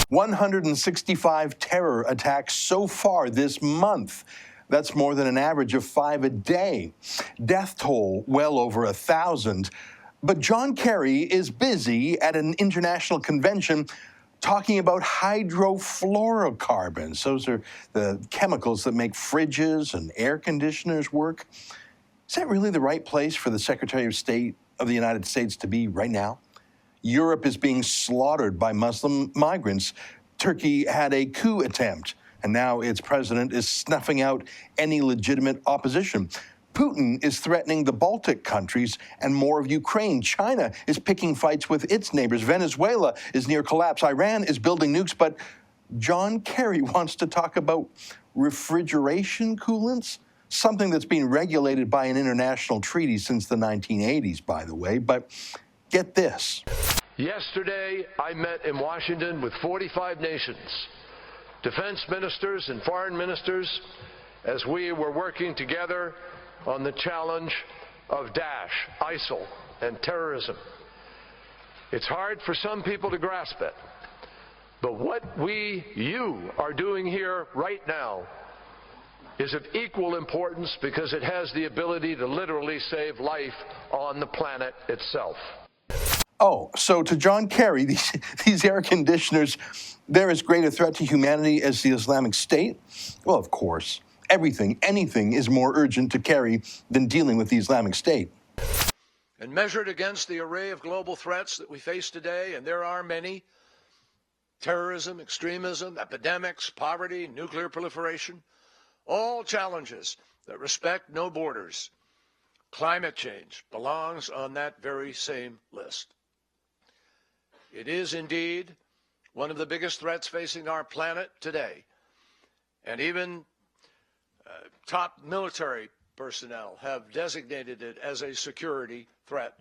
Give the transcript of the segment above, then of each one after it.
165 terror attacks so far this month. That's more than an average of 5 a day. Death toll well over 1,000. But John Kerry is busy at an international convention talking about hydrofluorocarbons. Those are the chemicals that make fridges and air conditioners work. Is that really the right place for the Secretary of State of the United States to be right now? Europe is being slaughtered by Muslim migrants. Turkey had a coup attempt, and now its president is snuffing out any legitimate opposition. Putin is threatening the Baltic countries and more of Ukraine. China is picking fights with its neighbors. Venezuela is near collapse. Iran is building nukes. But John Kerry wants to talk about refrigeration coolants, something that's been regulated by an international treaty since the 1980s, by the way. But get this. Yesterday, I met in Washington with 45 nations, defense ministers and foreign ministers, as we were working together on the challenge of Daesh, ISIL, and terrorism. It's hard for some people to grasp it, but what you are doing here right now is of equal importance because it has the ability to literally save life on the planet itself. Oh, so to John Kerry, these air conditioners, they're as great a threat to humanity as the Islamic State? Well, of course. Anything is more urgent to Kerry than dealing with the Islamic State. And measured against the array of global threats that we face today, and there are many, terrorism, extremism, epidemics, poverty, nuclear proliferation, all challenges that respect no borders, climate change belongs on that very same list. It is indeed one of the biggest threats facing our planet today, and even top military personnel have designated it as a security threat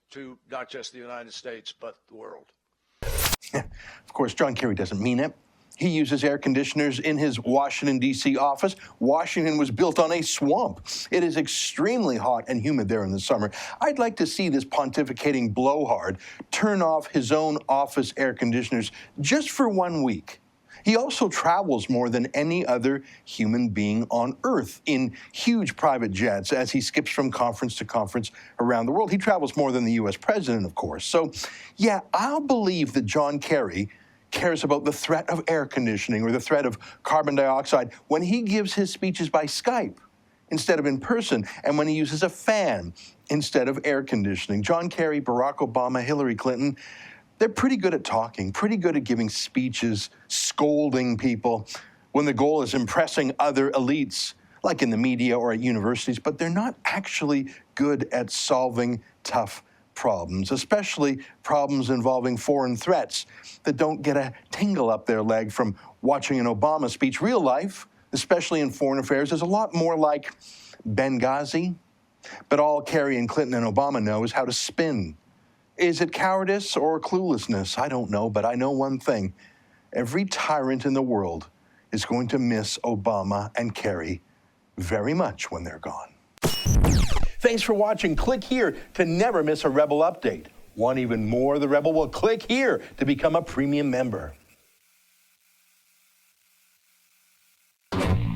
to not just the United States, but the world. Of course, John Kerry doesn't mean it. He uses air conditioners in his Washington, D.C. office. Washington was built on a swamp. It is extremely hot and humid there in the summer. I'd like to see this pontificating blowhard turn off his own office air conditioners just for 1 week. He also travels more than any other human being on Earth in huge private jets as he skips from conference to conference around the world. He travels more than the U.S. president, of course. So, yeah, I'll believe that John Kerry cares about the threat of air conditioning or the threat of carbon dioxide when he gives his speeches by Skype instead of in person, and when he uses a fan instead of air conditioning. John Kerry, Barack Obama, Hillary Clinton, they're pretty good at talking, pretty good at giving speeches, scolding people when the goal is impressing other elites, like in the media or at universities, but they're not actually good at solving tough problems, especially problems involving foreign threats that don't get a tingle up their leg from watching an Obama speech. Real life, especially in foreign affairs, is a lot more like Benghazi. But all Kerry and Clinton and Obama know is how to spin. Is it cowardice or cluelessness? I don't know, but I know one thing. Every tyrant in the world is going to miss Obama and Kerry very much when they're gone. Thanks for watching. Click here to never miss a Rebel update. Want even more of the Rebel? Well, click here to become a premium member.